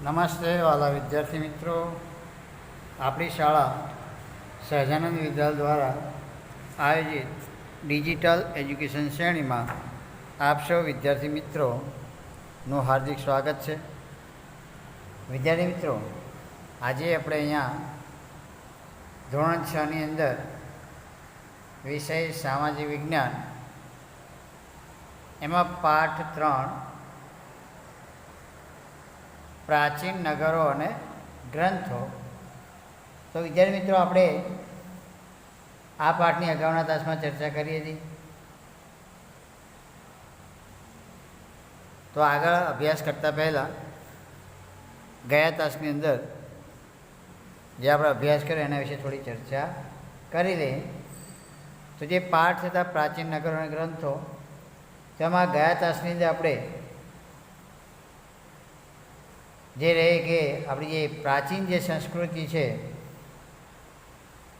નમસ્તે વાલા વિદ્યાર્થી મિત્રો, આપણી શાળા સહજાનંદ વિદ્યાલય દ્વારા આયોજિત ડિજિટલ એજ્યુકેશન શ્રેણીમાં આપ સૌ વિદ્યાર્થી મિત્રોનું હાર્દિક સ્વાગત છે. વિદ્યાર્થી મિત્રો, આજે આપણે અહીંયા ધોરણ 6ની અંદર વિષય સામાજિક વિજ્ઞાન એમાં પાઠ 3 પ્રાચીન નગરો અને ગ્રંથો. તો વિદ્યાર્થી મિત્રો, આપણે આ પાઠની અગાઉના તાસમાં ચર્ચા કરી હતી. તો આગળ અભ્યાસ કરતાં પહેલાં ગયા તાસની અંદર જે આપણે અભ્યાસ કર્યો એના વિશે થોડી ચર્ચા કરી લઈએ. તો જે પાઠ હતા પ્રાચીન નગરો અને ગ્રંથો, તેમાં ગયા તાસની અંદર આપણે જે રહે કે આપણી જે પ્રાચીન જે સંસ્કૃતિ છે,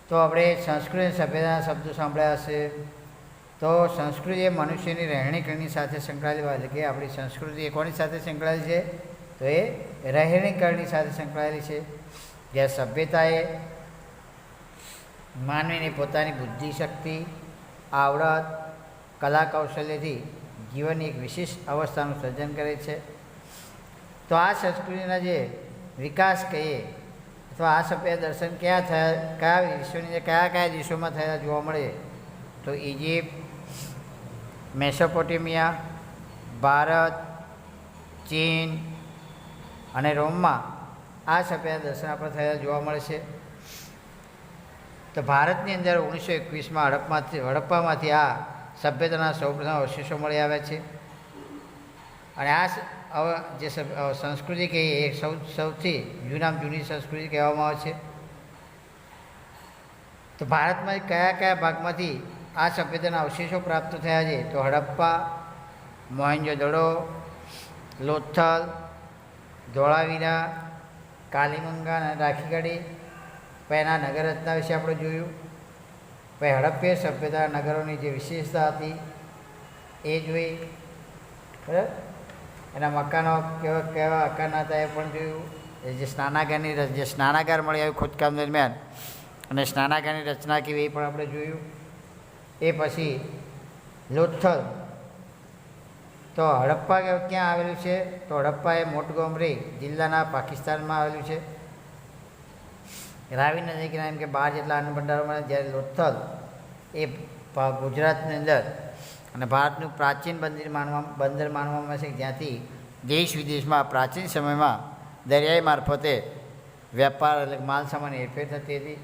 તો આપણે સંસ્કૃત સભ્યતાના શબ્દો સાંભળ્યા હશે. તો સંસ્કૃતિ એ મનુષ્યની રહેણીકરણી સાથે સંકળાયેલી હોય, એટલે કે આપણી સંસ્કૃતિ એ કોની સાથે સંકળાયેલી છે? તો એ રહેણીકરણી સાથે સંકળાયેલી છે. જ્યાં સભ્યતા એ માનવીની પોતાની બુદ્ધિ શક્તિ, આવડત, કલા કૌશલ્યથી જીવનની એક વિશિષ્ટ અવસ્થાનું સર્જન કરે છે. તો આ સંસ્કૃતિના જે વિકાસ કહીએ અથવા આ સભ્ય દર્શન ક્યાં થયા, કયા વિશ્વની કયા દેશોમાં થયા જોવા મળે? તો ઇજિપ્ત, મેસોપોટેમિયા, ભારત, ચીન અને રોમમાં આ સભ્ય દર્શન આપણે થયા જોવા મળે છે. તો ભારતની અંદર 1921માં હડપ્પામાંથી આ સભ્યતાના સૌપ્રથમ અવશેષો મળી આવ્યા છે. અને આ જે સંસ્કૃતિ કહીએ એ સૌથી જૂની સંસ્કૃતિ કહેવામાં આવે છે. તો ભારતમાં કયા ભાગમાંથી આ સભ્યતાના અવશેષો પ્રાપ્ત થયા છે? તો હડપ્પા, મોહેંજો-દડો, લોથલ, ધોળાવીરા, કાલીમંગા અને રાખીગઢી. પછી એના નગરરચના વિશે આપણે જોયું. પછી હડપ્પીય સભ્યતા નગરોની જે વિશેષતા હતી એ જોઈ, બરાબર. એના મકાનો કેવા આકારના હતા એ પણ જોયું. જે સ્નાનાગાર મળી આવ્યું ખોદકામ દરમિયાન, અને સ્નાનાગારની રચના કેવી એ પણ આપણે જોયું. એ પછી લોથલ, તો હડપ્પા ક્યાં આવેલું છે? તો હડપ્પા એ મોન્ટગોમરી જિલ્લાના પાકિસ્તાનમાં આવેલું છે. રાવી નદીના એમ કે 12 જેટલા અન્ન ભંડારોમાં, જ્યારે લોથલ એ ગુજરાતની અંદર અને ભારતનું પ્રાચીન બંદર માનવામાં છે, જ્યાંથી દેશ વિદેશમાં પ્રાચીન સમયમાં દરિયાઈ મારફતે વેપાર એટલે માલ સામાન હેરફેર થતી હતી.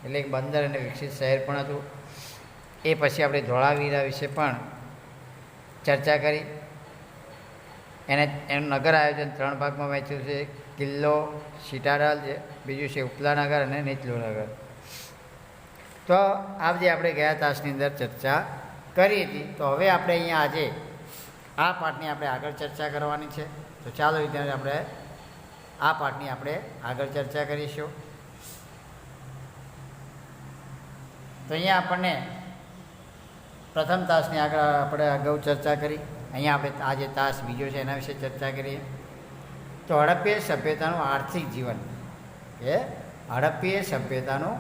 એટલે એક બંદર અને વિકસિત શહેર પણ હતું. એ પછી આપણે ધોળાવીરા વિશે પણ ચર્ચા કરી. એનું નગર આયોજન 3 ભાગમાં વહેંચ્યું છે: કિલ્લો, સિટાડલ, બીજું છે ઉપલાનગર અને નીચલું નગર. તો આ બધી આપણે ગયા તાસની અંદર ચર્ચા કરી હતી. તો હવે આપણે અહીંયા આજે આ પાઠની આપણે આગળ ચર્ચા કરવાની છે. તો ચાલો વિદ્યાર્થી, આપણે આ પાઠની આપણે આગળ ચર્ચા કરીશું. તો અહીંયા આપણને પ્રથમ તાસની આગળ આપણે અગાઉ ચર્ચા કરી. અહીંયા આપણે આ જે તાસ બીજો છે એના વિશે ચર્ચા કરીએ. તો હડપ્પીય સભ્યતાનું આર્થિક જીવન, એ હડપ્પીય સભ્યતાનું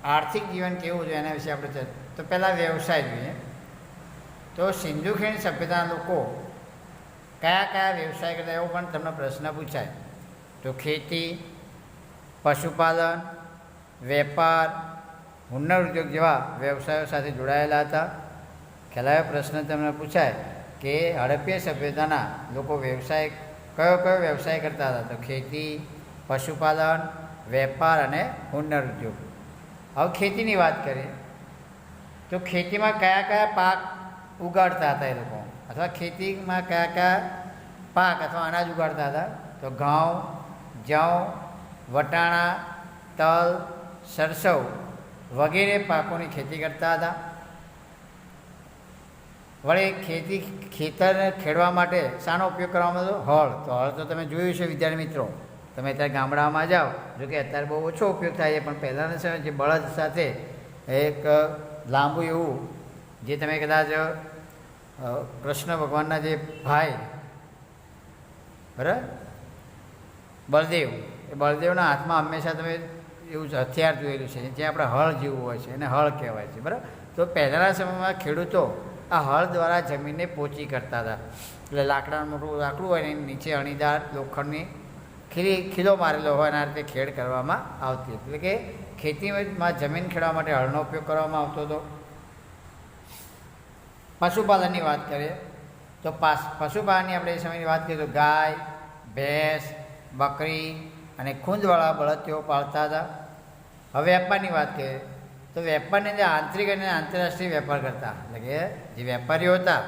આર્થિક જીવન કેવું છે એના વિશે આપણે તો પહેલાં વ્યવસાય જોઈએ. તો સિંધુ ખીણ સભ્યતાના લોકો કયા વ્યવસાય કરતા એવો પણ તમને પ્રશ્ન પૂછાય. તો ખેતી, પશુપાલન, વેપાર, હુન્નર ઉદ્યોગ જેવા વ્યવસાયો સાથે જોડાયેલા હતા. ખેલાયો પ્રશ્ન તમને પૂછાય કે હડપ્પીય સભ્યતાના લોકો કયો વ્યવસાય કરતા હતા? તો ખેતી, પશુપાલન, વેપાર અને હુન્નર ઉદ્યોગ. હવે ખેતીની વાત કરીએ તો ખેતીમાં કયા પાક ઉગાડતા હતા એ લોકો, અથવા ખેતીમાં કયા પાક અથવા અનાજ ઉગાડતા હતા? તો ઘઉં, જવ, વટાણા, તલ, સરસવ વગેરે પાકોની ખેતી કરતા હતા. વળી ખેતરને ખેડવા માટે શાનો ઉપયોગ કરવામાં આવતો? હળ. તો હળ તો તમે જોયું છે વિદ્યાર્થી મિત્રો. તમે અત્યારે ગામડામાં જાઓ, જો કે અત્યારે બહુ ઓછો ઉપયોગ થાય છે, પણ પહેલાંના સમયે જે બળદ સાથે એક લાંબુ એવું, જે તમે કદાચ કૃષ્ણ ભગવાનના જે ભાઈ, બરાબર, બળદેવ, એ બળદેવના હાથમાં હંમેશા તમે એવું જ હથિયાર જોયેલું છે જે આપણે હળ જેવું હોય છે એને હળ કહેવાય છે, બરાબર. તો પહેલાંના સમયમાં ખેડૂતો આ હળ દ્વારા જમીનને પોચી કરતા હતા. એટલે લાકડાનું મોટું લાકડું હોય ને એની નીચે અણીદાર લોખંડની ખીલો મારેલો હોય એના રીતે ખેડ કરવામાં આવતી. એટલે કે ખેતીમાં જમીન ખેડવા માટે હળનો ઉપયોગ કરવામાં આવતો હતો. પશુપાલનની વાત કરીએ તો પશુપાલનની આપણે એ સમયની વાત કરીએ તો ગાય, ભેંસ, બકરી અને ખૂંદવાળા બળદ તેઓ પાળતા હતા. હવે વેપારની વાત કરીએ તો વેપારની અંદર આંતરિક અને આંતરરાષ્ટ્રીય વેપાર કરતા. એટલે કે જે વેપારીઓ હતા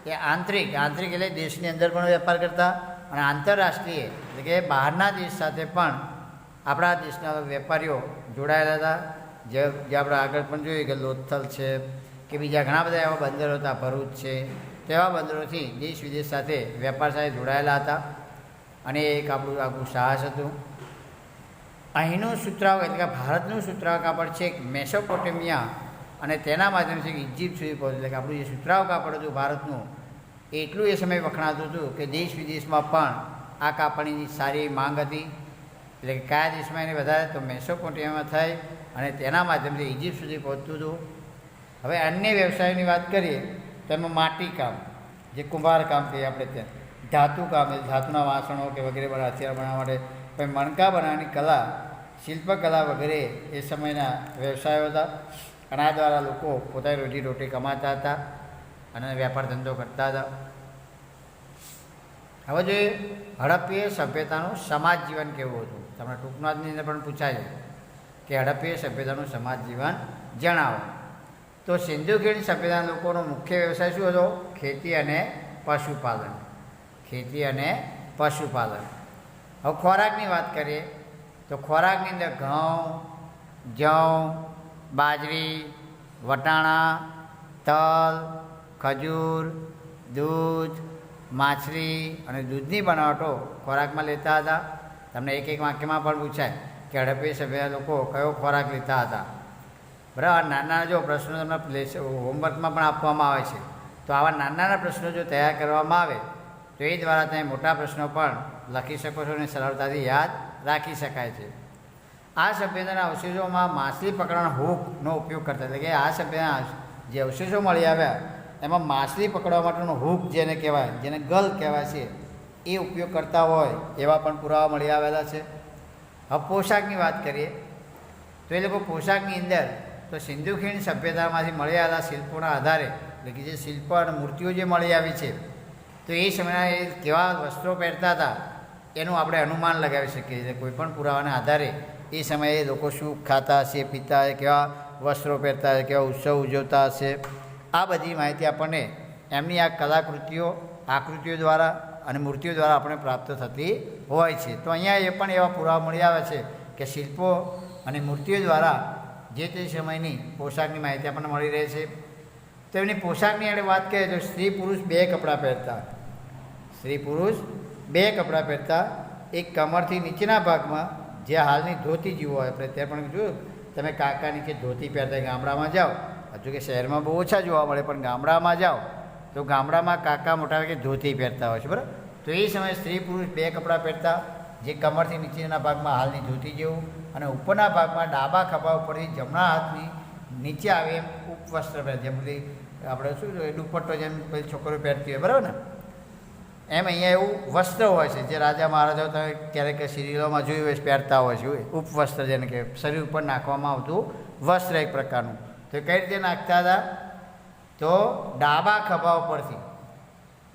એ આંતરિક એટલે દેશની અંદર પણ વેપાર કરતા અને આંતરરાષ્ટ્રીય એટલે કે બહારના દેશ સાથે પણ આપણા દેશના વેપારીઓ જોડાયેલા હતા. જે આપણે આગળ પણ જોઈએ કે લોથલ છે કે બીજા ઘણા બધા એવા બંદરો હતા, ભરૂચ છે, તેવા બંદરોથી દેશ વિદેશ સાથે વેપાર સાથે જોડાયેલા હતા. અને એક આપણું આખું સાહસ હતું. અહીંનું સુતરાઉ એટલે કે ભારતનું સુતરાઉ કાપડ છે મેસોપોટેમિયા અને તેના માધ્યમથી ઇજિપ્ત સુધી પહોંચ્યું. એટલે કે આપણું જે સુતરાઉ કાપડ હતું ભારતનું એટલું એ સમયે વખણાતું હતું કે દેશ વિદેશમાં પણ આ કાપડની સારી માંગ હતી. એટલે કે કયા દેશમાં એને વધારે તો મેસોપોટેમિયામાં થઈ અને તેના માધ્યમથી ઇજિપ્ત સુધી પહોંચતું હતું. હવે અન્ય વ્યવસાયોની વાત કરીએ તો એમાં માટીકામ, જે કુંભાર કામ કહીએ આપણે ત્યાં, ધાતુકામ એટલે ધાતુના વાસણો કે વગેરે બધા હથિયાર બનાવવા માટે, પછી મણકા બનાવવાની કલા, શિલ્પકલા વગેરે એ સમયના વ્યવસાયો હતા. અને આ દ્વારા લોકો પોતાની રોજીરોટી કમાતા હતા અને વેપાર ધંધો કરતા હતા. હવે જોઈએ હડપ્પીય સભ્યતાનું સમાજ જીવન કેવું હતું. તમને ટૂંકનાની અંદર પણ પૂછાય કે હડપ્પીય સભ્યતાનું સમાજ જીવન જણાવો. તો સિંધુ ખીણ સભ્યતાના લોકોનો મુખ્ય વ્યવસાય શું હતો? ખેતી અને પશુપાલન. હવે ખોરાકની વાત કરીએ તો ખોરાકની અંદર ઘઉં, જવ, બાજરી, વટાણા, તલ, ખજૂર, દૂધ, માછલી અને દૂધની બનાવટો ખોરાકમાં લેતા હતા. તમને એક વાક્યમાં પણ પૂછાય કે હડપ્પીય સભ્યના લોકો કયો ખોરાક લેતા હતા. બરાબર. નાના જો પ્રશ્નો તમને હોમવર્કમાં પણ આપવામાં આવે છે તો આવા નાના પ્રશ્નો જો તૈયાર કરવામાં આવે તો એ દ્વારા તમે મોટા પ્રશ્નો પણ લખી શકો છો અને સરળતાથી યાદ રાખી શકાય છે. આ સભ્યતાના અવશેષોમાં માછલી પકડવાના હૂકનો ઉપયોગ કરતા. એટલે કે આ સભ્યતાના જે અવશેષો મળી આવ્યા એમાં માછલી પકડવા માટેનો હૂક જેને કહેવાય, જેને ગલ કહેવાય છે, એ ઉપયોગ કરતા હોય એવા પણ પુરાવા મળી આવેલા છે. હવે પોશાકની વાત કરીએ તો એ લોકો પોશાકની અંદર તો સિંધુ ખીણ સભ્યતામાંથી મળી આવેલા શિલ્પોના આધારે, એટલે કે જે શિલ્પ અને મૂર્તિઓ જે મળી આવી છે તો એ સમયના એ કેવા વસ્ત્રો પહેરતા હતા એનું આપણે અનુમાન લગાવી શકીએ છીએ. કોઈ પણ પુરાવાના આધારે એ સમયે લોકો શું ખાતા હશે, પીતા હશે, કેવા વસ્ત્રો પહેરતા હશે, કેવા ઉત્સવ ઉજવતા હશે, આ બધી માહિતી આપણને એમની આ કલાકૃતિઓ, આકૃતિઓ દ્વારા અને મૂર્તિઓ દ્વારા આપણને પ્રાપ્ત થતી હોય છે. તો અહીંયા એ પણ એવા પુરાવા મળી આવે છે કે શિલ્પો અને મૂર્તિઓ દ્વારા જે તે સમયની પોશાકની માહિતી આપણને મળી રહે છે. તો એમની પોશાકની આપણે વાત કરીએ તો સ્ત્રી પુરુષ બે કપડાં પહેરતા. એક કમરથી નીચેના ભાગમાં જે હાલની ધોતી જેવું હોય, આપણે ત્યાં પણ જોયું તમે કાકા નીચે ધોતી પહેરતા ગામડામાં જાઓ, હજુ કે શહેરમાં બહુ ઓછા જોવા મળે પણ ગામડામાં જાઓ તો ગામડામાં કાકા મોટા ભાગે ધોતી પહેરતા હોય છે. બરાબર. તો એ સમયે સ્ત્રી પુરુષ બે કપડાં પહેરતા, જે કમરથી નીચેના ભાગમાં હાલની ધોતી જેવું અને ઉપરના ભાગમાં ડાબા ખભા ઉપરથી જમણા હાથની નીચે આવે એમ ઉપવસ્ત્ર પહેરે. જેમ બધી આપણે શું દુપટ્ટો જેમ બધી છોકરીઓ પહેરતી હોય, બરાબર ને, એમ અહીંયા એવું વસ્ત્ર હોય છે જે રાજા મહારાજાઓ તમે ક્યારેક સિરિયલોમાં જોયું હોય પહેરતા હોય છે. ઉપવસ્ત્ર જેને કે શરીર ઉપર નાખવામાં આવતું વસ્ત્ર એક પ્રકારનું. તો કઈ રીતે નાખતા હતા? તો ડાબા ખભા ઉપરથી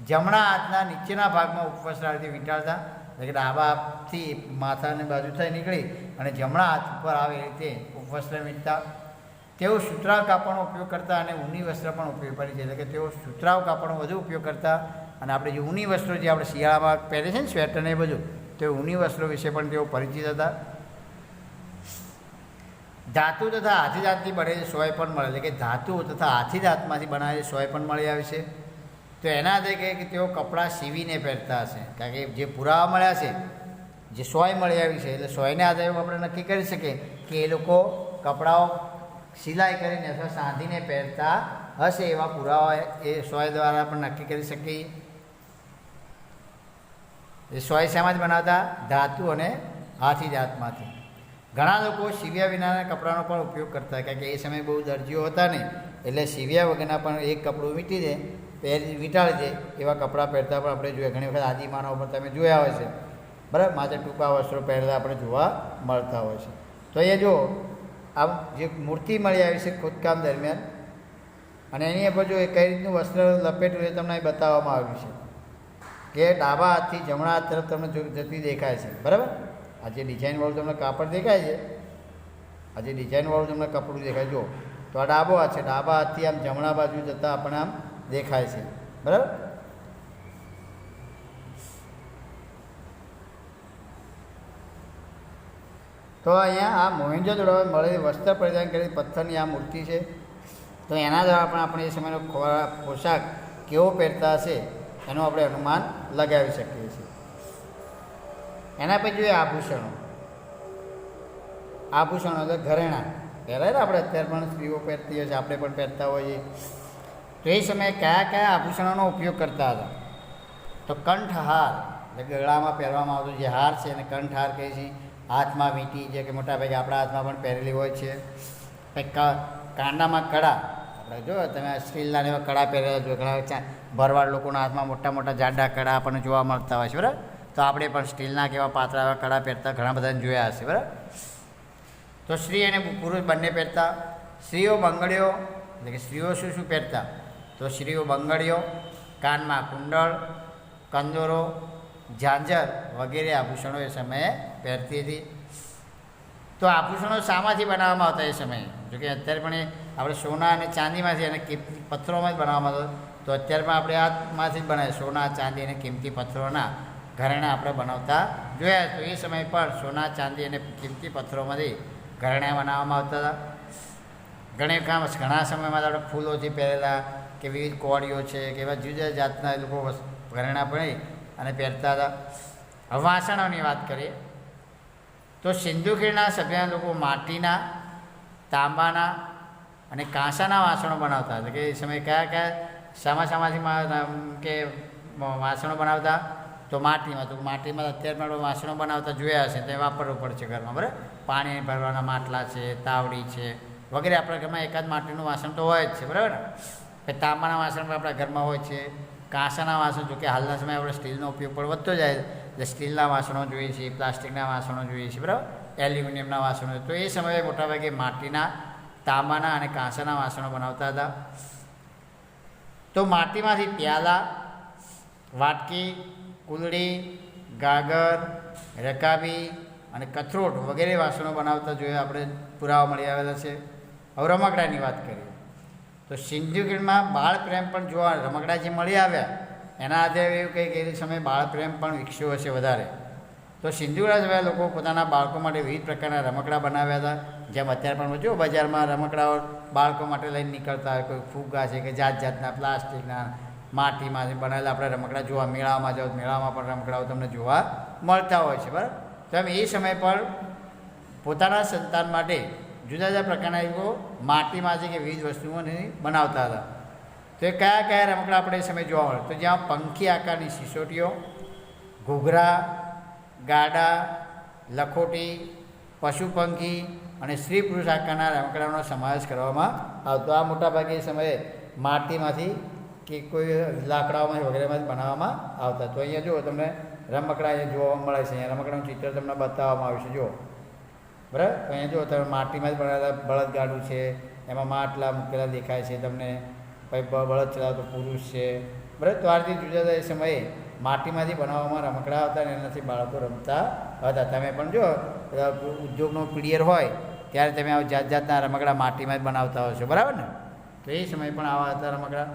જમણા હાથના નીચેના ભાગમાં ઉપવસ્ત્ર આ રીતે વીંટાળતા. એટલે કે ડાબાથી માથાની બાજુ થઈ નીકળી અને જમણા હાથ ઉપર આવે એ રીતે ઉપવસ્ત્ર વીંટતા. તેઓ સુતરાઉ કાપડનો ઉપયોગ કરતા અને ઊની વસ્ત્ર પણ ઉપયોગ કરી છે. એટલે કે તેઓ સુતરાઉ કાપડનો વધુ ઉપયોગ કરતા અને આપણે જે ઊની વસ્ત્રો જે આપણે શિયાળામાં પહેરીએ છીએ ને સ્વેટર ને એ બધું, તો ઊની વસ્ત્રો વિશે પણ તેઓ પરિચિત હતા. ધાતુ તથા હાથી દાંતથી બનેલી સોય પણ મળે. એટલે કે ધાતુ તથા હાથી દાંતમાંથી બનાવેલી સોય પણ મળી આવી છે. તો એના આધારે કહે કે તેઓ કપડાં સીવીને પહેરતા હશે. કારણ કે જે પુરાવા મળ્યા છે, જે સોય મળી આવી છે, એટલે સોયને આધારે આપણે નક્કી કરી શકીએ કે એ લોકો કપડાઓ સિલાઈ કરીને અથવા સાંધીને પહેરતા હશે. એવા પુરાવા એ સોય દ્વારા પણ નક્કી કરી શકીએ. એ સોય શામાંથી બનાવતા? ધાતુ અને હાથી દાંતમાંથી. ઘણા લોકો સીવ્યા વિનાના કપડાનો પણ ઉપયોગ કરતા, કારણ કે એ સમયે બહુ દરજીઓ હતા નહીં, એટલે સીવ્યા વગરના પણ એક કપડું વીંટી દે, વીંટાળી દે એવા કપડાં પહેરતા પણ આપણે જોઈએ. ઘણી વખત આદિમાનવ પર તમે જોયા હોય છે, બરાબર, માથે ટૂંકા વસ્ત્રો પહેરતા આપણે જોવા મળતા હોય છે. તો એ જો આ જે મૂર્તિ મળી આવી છે ખોદકામ દરમિયાન, અને એની પર જો એ કઈ રીતનું વસ્ત્ર લપેટવું એ તમને બતાવવામાં આવ્યું છે કે ડાબા હાથથી જમણા હાથ તરફ તમને જતી દેખાય છે, બરાબર. આ જે ડિઝાઇનવાળું તમને કાપડ દેખાય છે, આ જે ડિઝાઇનવાળું તમને કપડું દેખાય જો, તો આ ડાબો હાથ છે, ડાબા હાથથી આમ જમણા બાજુ જતાં આપણે આમ દેખાય છે, બરાબર. તો અહીંયા આ મોહેંજો-દડોમાં મળેલી વસ્ત્ર પરિધાન કરેલી પથ્થરની આ મૂર્તિ છે. તો એના દ્વારા પણ આપણે એ સમયનો પોશાક કેવો પહેરતા હશે એનું આપણે અનુમાન લગાવી શકીએ છીએ. એના પછી જોઈએ આભૂષણો. આભૂષણો એટલે ઘરેણાં પહેલાં આપણે અત્યારે પણ સ્ત્રીઓ પહેરતી હોય છે, આપણે પણ પહેરતા હોઈએ. તો એ સમયે કયા કયા આભૂષણોનો ઉપયોગ કરતા હતા? તો કંઠહાર એટલે ગળામાં પહેરવામાં આવતો જે હાર છે એને કંઠહાર કહે છે. હાથમાં વીંટી જે કે મોટાભાગે આપણા હાથમાં પણ પહેરેલી હોય છે. કાંડામાં કડા, આપણે જો તમે સ્ટીલના એવા કડા પહેરેલા જો, ઘણા ભરવાડ લોકોના હાથમાં મોટા મોટા જાડા કડા આપણને જોવા મળતા હોય છે, બરાબર. તો આપણે પણ સ્ટીલના કેવા પાતળા એવા કડા પહેરતા ઘણા બધાને જોયા હશે, બરાબર. તો સ્ત્રી અને પુરુષ બંને પહેરતા. સ્ત્રીઓ બંગડીઓ એટલે કે સ્ત્રીઓ શું શું પહેરતા? તો સ્ત્રીઓ બંગડીઓ, કાનમાં કુંડળ, કંદોરો, ઝાંઝર વગેરે આભૂષણો એ સમયે પહેરતી હતી. તો આભૂષણો શામાંથી બનાવવામાં આવતા એ સમયે? જોકે અત્યારે પણ આપણે સોના અને ચાંદીમાંથી અને કિંમતી પથ્થરોમાં જ બનાવવામાં આવતા. તો અત્યારે પણ આપણે હાથમાંથી જ બનાવીએ, સોના, ચાંદી અને કિંમતી પથ્થરોના ઘરેણાં આપણે બનાવતા જોયા. તો એ સમયે પણ સોના, ચાંદી અને કિંમતી પથ્થરોમાંથી ઘરેણાં બનાવવામાં આવતા હતા. ઘણા સમયમાં આપણે ફૂલોથી પહેરેલા કે વિવિધ કોળીઓ છે કે એવા જુદા જુદા જાતના એ લોકો ઘરેણાં પહેરી અને પહેરતા હતા. હવે વાસણોની વાત કરીએ તો સિંધુ ખીણના સભ્યના લોકો માટીના, તાંબાના અને કાંસાના વાસણો બનાવતા હતા. કે એ સમયે કયા શામાંથી કે વાસણો બનાવતા? તો માટીમાં. તો માટીમાં અત્યારે પણ વાસણો બનાવતા જોયા હશે, તો એ વાપરવું પડશે ઘરમાં, બરાબર. પાણી ભરવાના માટલા છે, તાવડી છે વગેરે આપણા ઘરમાં એકાદ માટીનું વાસણ તો હોય જ છે, બરાબર ને. તાંબાના વાસણ પણ આપણા ઘરમાં હોય છે. કાંસાના વાસણ, જો કે હાલના સમયે આપણે સ્ટીલનો ઉપયોગ પણ વધતો જાય, એટલે સ્ટીલના વાસણો જોઈએ છીએ, પ્લાસ્ટિકના વાસણો જોઈએ છીએ, બરાબર, એલ્યુમિનિયમના વાસણો. તો એ સમયે મોટાભાગે માટીના, તાંબાના અને કાંસાના વાસણો બનાવતા હતા. તો માટીમાંથી પ્યાલા, વાટકી, કુલડી, ગાગર, રકાબી અને કથરોટ વગેરે વાસણો બનાવતા જોયા આપણે, પુરાવા મળી આવેલા છે. હવે રમકડાની વાત કરીએ તો સિંધુ ખીણમાં બાળ પ્રેમ પણ જોવા, રમકડા જે મળી આવ્યા એના આધારે એવું કંઈક એ સમયે બાળ પ્રેમ પણ વિકસ્યો હશે વધારે. તો સિંધુ ખીણના લોકો પોતાના બાળકો માટે વિવિધ પ્રકારના રમકડા બનાવ્યા હતા. જેમ અત્યારે પણ જો બજારમાં રમકડાઓ બાળકો માટે લઈને નીકળતા હોય, કોઈ ફુગ્ગા છે કે જાત જાતના પ્લાસ્ટિકના, માટીમાંથી બનાવેલા આપણે રમકડા જોવા, મેળામાં જાઓ મેળામાં પણ રમકડાઓ તમને જોવા મળતા હોય છે, બરાબર. તો એમ એ સમય પર પોતાના સંતાન માટે જુદા જુદા પ્રકારના લોકો માટીમાંથી કે વિવિધ વસ્તુઓને બનાવતા હતા. તો એ કયા કયા રમકડા આપણે એ સમયે જોવા મળે? તો જ્યાં પંખી આકારની સિસોટીઓ, ઘૂઘરા, ગાડા, લખોટી, પશુ પંખી અને સ્ત્રી પુરુષ આકારના રમકડાનો સમાવેશ કરવામાં આવતો. આ મોટાભાગે એ સમયે માટીમાંથી કે કોઈ લાકડાઓમાંથી વગેરેમાંથી બનાવવામાં આવતા. તો અહીંયા જુઓ તમને રમકડા અહીંયા જોવા મળે છે. અહીંયા રમકડાનું ચિત્ર તમને બતાવવામાં આવ્યું છે, જુઓ, બરાબર. તો અહીંયા જુઓ તમે માટીમાં જ બનાવેલા બળદગાડું છે, એમાં માટલા મૂકેલા દેખાય છે તમને. પછી બળદ ચલાવતો પુરુષ છે, બરાબર. તો આ રીતે જુદા જુદા એ સમયે માટીમાંથી બનાવવામાં રમકડા હતા અને એનાથી બાળકો રમતા હતા. તમે પણ જો ઉદ્યોગનો પીરિયડ હોય ત્યારે તમે આવા જાત જાતના રમકડા માટીમાં જ બનાવતા હશો, બરાબર ને. તો એ સમયે પણ આવા હતા રમકડા.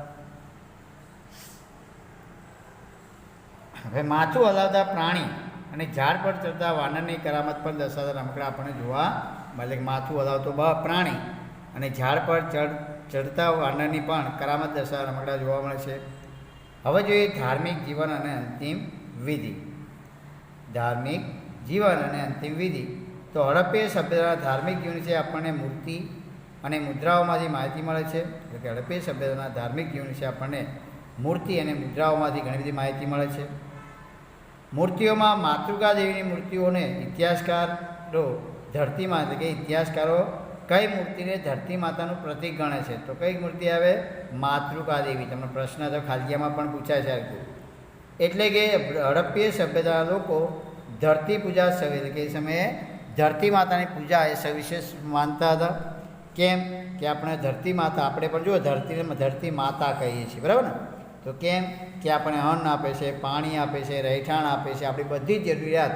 હવે માથું હલાવતા પ્રાણી અને ઝાડ પર ચડતા વાનરની કરામત પણ દર્શાવતા રમકડા આપણને જોવા મળે. માથું હલાવતો પ્રાણી અને ઝાડ પર ચડતા વાનરની પણ કરામત દર્શાવતા રમકડા જોવા મળે છે. હવે જોઈએ ધાર્મિક જીવન અને અંતિમ વિધિ. ધાર્મિક જીવન અને અંતિમ વિધિ. તો હડપ્પીય સભ્યતાના ધાર્મિક જીવન વિશે આપણને મૂર્તિ અને મુદ્રાઓમાંથી માહિતી મળે છે. એટલે કે હડપ્પીય સભ્યતાના ધાર્મિક જીવન વિશે આપણને મૂર્તિ અને મુદ્રાઓમાંથી ઘણી બધી માહિતી મળે છે. મૂર્તિઓમાં માતૃકા દેવીની મૂર્તિઓને ઇતિહાસકારો ધરતીમાં એટલે કે ઇતિહાસકારો કઈ મૂર્તિને ધરતી માતાનું પ્રતીક ગણે છે? તો કઈ મૂર્તિ આવે? માતૃકા દેવી. તમને પ્રશ્ન તો ખાલિયામાં પણ પૂછાય છે. એટલે કે હડપ્પીય સભ્યતાના લોકો ધરતી પૂજા એટલે કે એ સમયે ધરતી માતાની પૂજા એ સવિશેષ માનતા હતા. કેમ કે આપણે ધરતી માતા, આપણે પણ જુઓ ધરતી માતા કહીએ છીએ, બરાબર ને? તો કેમ કે આપણે અન્ન આપે છે, પાણી આપે છે, રહેઠાણ આપે છે, આપણી બધી જ જરૂરિયાત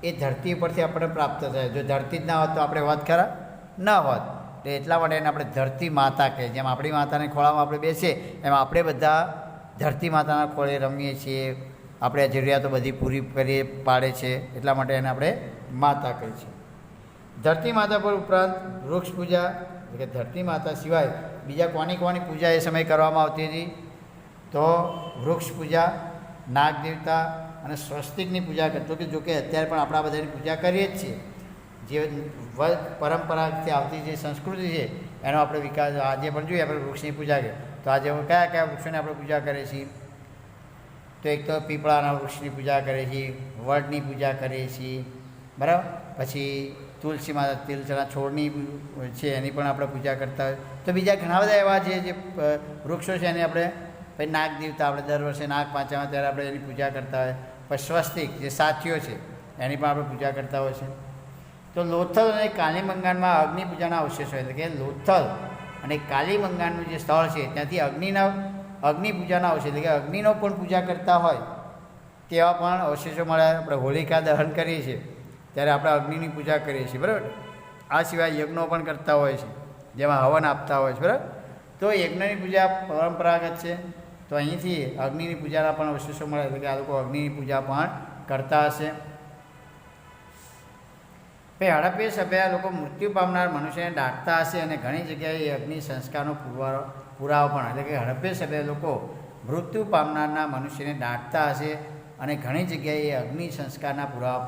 એ ધરતી પરથી આપણને પ્રાપ્ત થાય. જો ધરતી જ ના હોત તો આપણે હોત ખરા? ન હોત. તો એટલા માટે એને આપણે ધરતી માતા કહીએ. જેમ આપણી માતાને ખોળામાં આપણે બેસીએ એમ આપણે બધા ધરતી માતાના ખોળે રમીએ છીએ, આપણે જરૂરિયાતો બધી પૂરી કરીએ પાડે છે, એટલા માટે એને આપણે માતા કહીએ છીએ. ધરતી માતા પર ઉપરાંત વૃક્ષ પૂજા એટલે કે ધરતી માતા સિવાય બીજા કોની પૂજા એ સમયે કરવામાં આવતી હતી? તો વૃક્ષ પૂજા, નાગ દેવતા અને સ્વસ્તિકની પૂજા કરતો. કે જોકે અત્યારે પણ આપણા બધાની પૂજા કરીએ જ છીએ. જે પરંપરાથી આવતી જે સંસ્કૃતિ છે એનો આપણે વિકાસ આજે પણ જોઈએ. આપણે વૃક્ષની પૂજા કરીએ તો આજે કયા વૃક્ષોની આપણે પૂજા કરીએ છીએ? તો એક તો પીપળાના વૃક્ષની પૂજા કરીએ છીએ, વડની પૂજા કરીએ છીએ, બરાબર. પછી તુલસીમાં તિલચના છોડની છે એની પણ આપણે પૂજા કરતા હોય. તો બીજા ઘણા બધા એવા જે વૃક્ષો છે એની આપણે પછી નાગ દેવતા આપણે દર વર્ષે નાગ પાંચમા ત્યારે આપણે એની પૂજા કરતા હોય. પછી સ્વસ્તિક જે સાથીઓ છે એની પણ આપણે પૂજા કરતા હોય છે. તો લોથલ અને કાલીમંગાનમાં અગ્નિ પૂજાના અવશેષો એટલે કે લોથલ અને કાલીમંગાનનું જે સ્થળ છે ત્યાંથી અગ્નિ પૂજાના અવશેષ એટલે કે અગ્નિનો પણ પૂજા કરતા હોય તેવા પણ અવશેષો મળ્યા. આપણે હોલિકા દહન કરીએ છીએ ત્યારે આપણે અગ્નિની પૂજા કરીએ છીએ, બરાબર. આ સિવાય યજ્ઞો પણ કરતા હોય છે જેમાં હવન આપતા હોય છે, બરાબર. તો યજ્ઞની પૂજા પરંપરાગત છે. તો અહીંથી અગ્નિની પૂજાના પણ અવશેષો મળે એટલે કે આ લોકો અગ્નિની પૂજા પણ કરતા હશે. પછી હડપ્પીય સભ્યના લોકો મૃત્યુ પામનાર મનુષ્યને દાટતા હશે અને ઘણી જગ્યાએ અગ્નિ સંસ્કારનો પુરાવો પણ એટલે કે હડપ્પીય સભ્ય લોકો મૃત્યુ પામનારના મનુષ્યને દાટતા હશે અને ઘણી જગ્યાએ અગ્નિ સંસ્કારના પુરાવા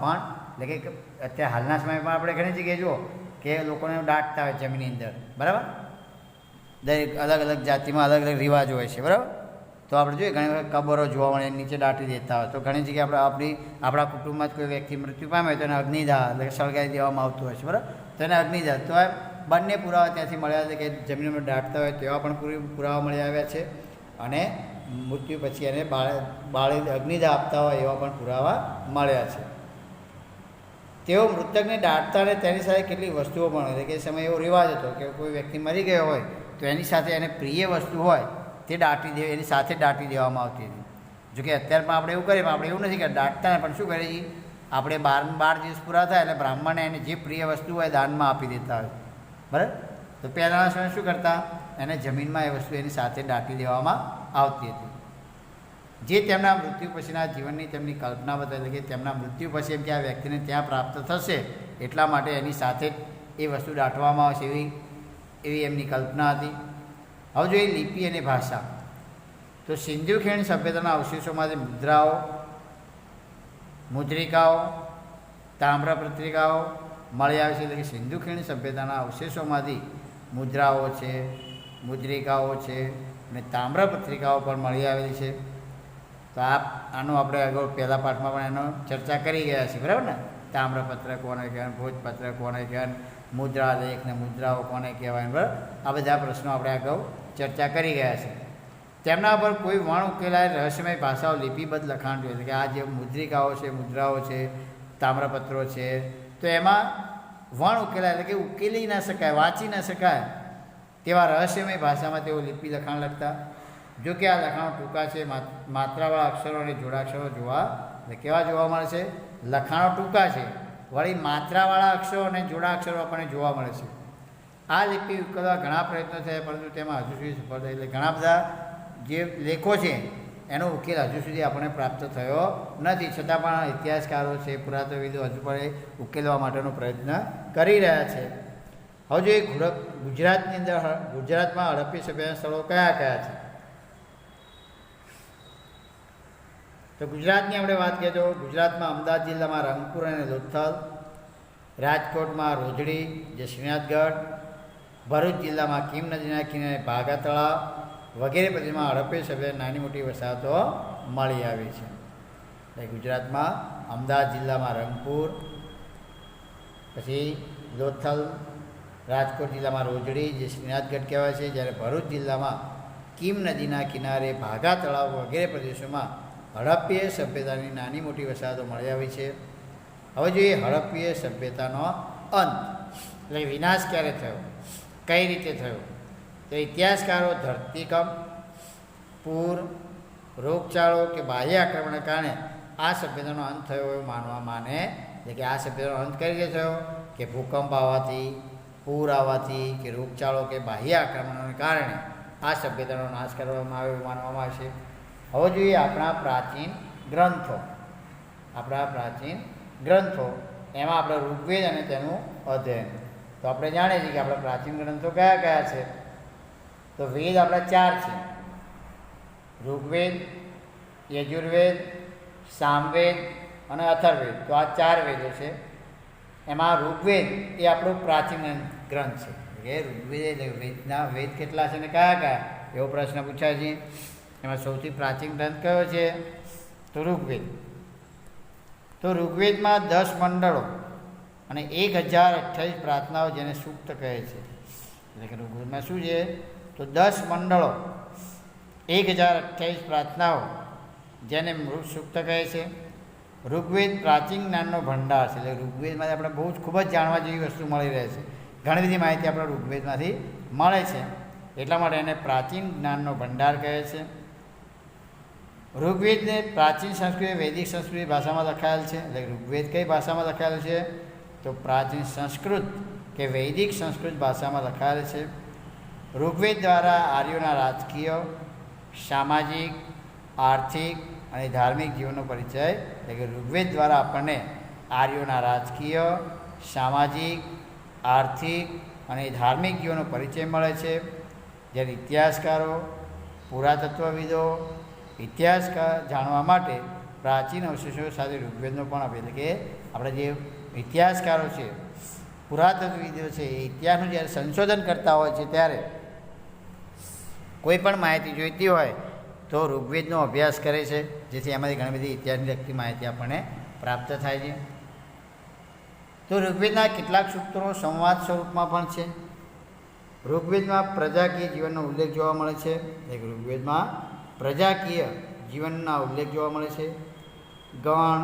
પણ એટલે કે અત્યારે હાલના સમયમાં આપણે ઘણી જગ્યાએ જુઓ કે લોકોને દાટતા હોય જમીનની અંદર, બરાબર. દરેક અલગ અલગ જાતિમાં અલગ અલગ રિવાજો હોય છે, બરાબર. તો આપણે જોઈએ ઘણી વખત કબરો જોવા મળે નીચે દાટી દેતા હોય. તો ઘણી જગ્યાએ આપણા કુટુંબમાં જ કોઈ વ્યક્તિ મૃત્યુ પામે તો એને અગ્નિદાહ એટલે કે સળગાવી દેવામાં આવતું હોય છે, બરાબર. તો એને અગ્નિદાહ તો એમ બંને પુરાવા ત્યાંથી મળ્યા છે કે જમીનમાં દાટતા હોય તેવા પણ પુરાવા મળી આવ્યા છે અને મૃત્યુ પછી એને બાળી અગ્નિદાહ આપતા હોય એવા પણ પુરાવા મળ્યા છે. તેઓ મૃતકને દાટતા અને તેની સાથે કેટલીક વસ્તુઓ પણ એટલે કે સમય એવો રિવાજ હતો કે કોઈ વ્યક્તિ મરી ગયો હોય તો એની સાથે એને પ્રિય વસ્તુ હોય તે એની સાથે દાટી દેવામાં આવતી હતી. જોકે અત્યારે પણ આપણે એવું કરીએ, આપણે એવું નથી કે દાટતા પણ શું કરીએ છીએ આપણે 12 દિવસ પૂરા થાય એટલે બ્રાહ્મણને એને જે પ્રિય વસ્તુ હોય દાનમાં આપી દેતા હોય, બરાબર. તો પહેલાંના સમય શું કરતા? એને જમીનમાં એ વસ્તુ એની સાથે દાટી દેવામાં આવતી હતી. જે તેમના મૃત્યુ પછીના જીવનની તેમની કલ્પના બતાવે કે તેમના મૃત્યુ પછી એમ કે આ વ્યક્તિને ત્યાં પ્રાપ્ત થશે એટલા માટે એની સાથે જ એ વસ્તુ દાટવામાં આવશે એવી એમની કલ્પના હતી. હવે જોઈએ લિપિ અને ભાષા. તો સિંધુ ખીણ સભ્યતાના અવશેષોમાંથી મુદ્રાઓ, મુદ્રિકાઓ, તામ્રપત્રિકાઓ મળી આવે છે. એટલે કે સિંધુ ખીણ સભ્યતાના અવશેષોમાંથી મુદ્રાઓ છે, મુદ્રિકાઓ છે અને તામ્રપત્રિકાઓ પણ મળી આવેલી છે. તો આનું આપણે આગળ પહેલા પાઠમાં પણ એનો ચર્ચા કરી ગયા છીએ, બરાબર ને? તામ્રપત્ર કોને કહેવાય, ભોજપત્ર કોને કહેવાય, મુદ્રાલેખ ને મુદ્રાઓ કોને કહેવાય, બરાબર. આ બધા પ્રશ્નો આપણે અગાઉ ચર્ચા કરી ગયા છે. તેમના પર કોઈ વણ ઉકેલાય રહસ્યમય ભાષાઓ લિપિબદ્ધ લખાણ જોઈએ. એટલે કે આ જે મુદ્રિકાઓ છે, મુદ્રાઓ છે, તામ્રપત્રો છે, તો એમાં વણ ઉકેલાય એટલે કે ઉકેલી ન શકાય, વાંચી ન શકાય તેવા રહસ્યમય ભાષામાં તેઓ લિપિ લખાણ લખતા. જો કે આ લખાણો ટૂંકા છે, માત્રાવાળા અક્ષરો અને જોડાક્ષરો કેવા જોવા મળે છે? લખાણો ટૂંકા છે, વળી માત્રાવાળા અક્ષરો અને જોડાક્ષરો આપણને જોવા મળે છે. આ લિપિ ઉકેલવા ઘણા પ્રયત્નો થયા પરંતુ તેમાં હજુ સુધી સફળ એટલે ઘણા બધા જે લેખો છે એનો ઉકેલ હજુ સુધી આપણને પ્રાપ્ત થયો નથી. છતાં પણ ઇતિહાસકારો છે, પુરાતત્વવિદો હજુ પણ ઉકેલવા માટેનો પ્રયત્ન કરી રહ્યા છે. હવે જો ગુજરાતની અંદર ગુજરાતમાં હડપ્પીય સભ્યતાના સ્થળો કયા કયા છે? તો ગુજરાતની આપણે વાત કરીએ તો ગુજરાતમાં અમદાવાદ જિલ્લામાં રંગપુર અને લોથલ, રાજકોટમાં રોજડી જે શ્રીનાથગઢ, ભરૂચ જિલ્લામાં કીમ નદીના કિનારે ભાગા તળાવ વગેરે પ્રદેશમાં હડપ્પીય સભ્યતાની નાની મોટી વસાહતો મળી આવી છે. ગુજરાતમાં અમદાવાદ જિલ્લામાં રંગપુર, પછી લોથલ, રાજકોટ જિલ્લામાં રોજડી જે શ્રીનાથગઢ કહેવાય છે, જ્યારે ભરૂચ જિલ્લામાં કીમ નદીના કિનારે ભાગા તળાવ વગેરે પ્રદેશોમાં હડપ્પીય સભ્યતાની નાની મોટી વસાહતો મળી આવી છે. હવે જોઈએ હડપ્પીય સભ્યતાનો અંત એટલે વિનાશ ક્યારે થયો, કઈ રીતે થયો. તો ઇતિહાસકારો ધરતીકંપ, પૂર, રોગચાળો કે બાહ્ય આક્રમણને કારણે આ સભ્યતાનો અંત થયો એવું માને એટલે કે આ સભ્યતાનો અંત કઈ રીતે થયો કે ભૂકંપ આવવાથી, પૂર આવવાથી કે રોગચાળો કે બાહ્ય આક્રમણોને કારણે આ સભ્યતાનો નાશ કરવામાં આવ્યો એવું માનવામાં આવે છે. હવે જોઈએ આપણા પ્રાચીન ગ્રંથો એમાં આપણે ઋગ્વેદ અને તેનું અધ્યયન. તો આપણે જાણીએ છીએ કે આપણા પ્રાચીન ગ્રંથો કયા કયા છે. તો વેદ આપણા 4 છે: ઋગ્વેદ, યજુર્વેદ, સામવેદ અને અથર્વવેદ. તો આ 4 વેદો છે. એમાં ઋગ્વેદ એ આપણું પ્રાચીન ગ્રંથ છે. ઋગ્વેદ વેદના વેદ કેટલા છે ને કયા કયા એવો પ્રશ્ન પૂછાય છે. એમાં સૌથી પ્રાચીન ગ્રંથ કયો છે? તો ઋગ્વેદ. તો ઋગ્વેદમાં 10 મંડળો અને 1028 પ્રાર્થનાઓ જેને સૂક્ત કહે છે. એટલે કે ઋગ્વેદમાં શું છે? તો 10 મંડળો, 1028 પ્રાર્થનાઓ જેને મૃત સૂક્ત કહે છે. ઋગ્વેદ પ્રાચીન જ્ઞાનનો ભંડાર છે. એટલે ઋગ્વેદમાંથી આપણે બહુ જ ખૂબ જ જાણવા જેવી વસ્તુ મળી રહે છે. ઘણી બધી માહિતી આપણે ઋગ્વેદમાંથી મળે છે, એટલા માટે એને પ્રાચીન જ્ઞાનનો ભંડાર કહે છે. ઋગ્વેદને પ્રાચીન સંસ્કૃત, વૈદિક સંસ્કૃત ભાષામાં લખાયેલ છે. એટલે ઋગ્વેદ કઈ ભાષામાં લખાયેલ છે? તો પ્રાચીન સંસ્કૃત કે વૈદિક સંસ્કૃત ભાષામાં લખાયેલ છે. ઋગ્વેદ દ્વારા આર્યોના રાજકીય, સામાજિક, આર્થિક અને ધાર્મિક જીવનનો પરિચય. એટલે કે ઋગ્વેદ દ્વારા આપણને આર્યોના રાજકીય, સામાજિક, આર્થિક અને ધાર્મિક જીવનનો પરિચય મળે છે. જ્યારે ઇતિહાસકારો, પુરાતત્વવિદો ઇતિહાસ જાણવા માટે પ્રાચીન અવશેષો સાથે ઋગ્વેદનો પણ આપે. એટલે કે આપણે જે ઇતિહાસકારો છે, પુરાતત્વવિદો છે, એ ઇતિહાસનું જ્યારે સંશોધન કરતા હોય છે ત્યારે કોઈ પણ માહિતી જોઈતી હોય તો ઋગ્વેદનો અભ્યાસ કરે છે, જેથી એમાંથી ઘણી બધી ઇતિહાસની લગતી માહિતી આપણને પ્રાપ્ત થાય છે. તો ઋગ્વેદના કેટલાક સૂત્રો સંવાદ સ્વરૂપમાં પણ છે. ઋગ્વેદમાં પ્રજાકીય જીવનનો ઉલ્લેખ જોવા મળે છે. ઋગ્વેદમાં પ્રજાકીય જીવનના ઉલ્લેખ જોવા મળે છે. ગણ,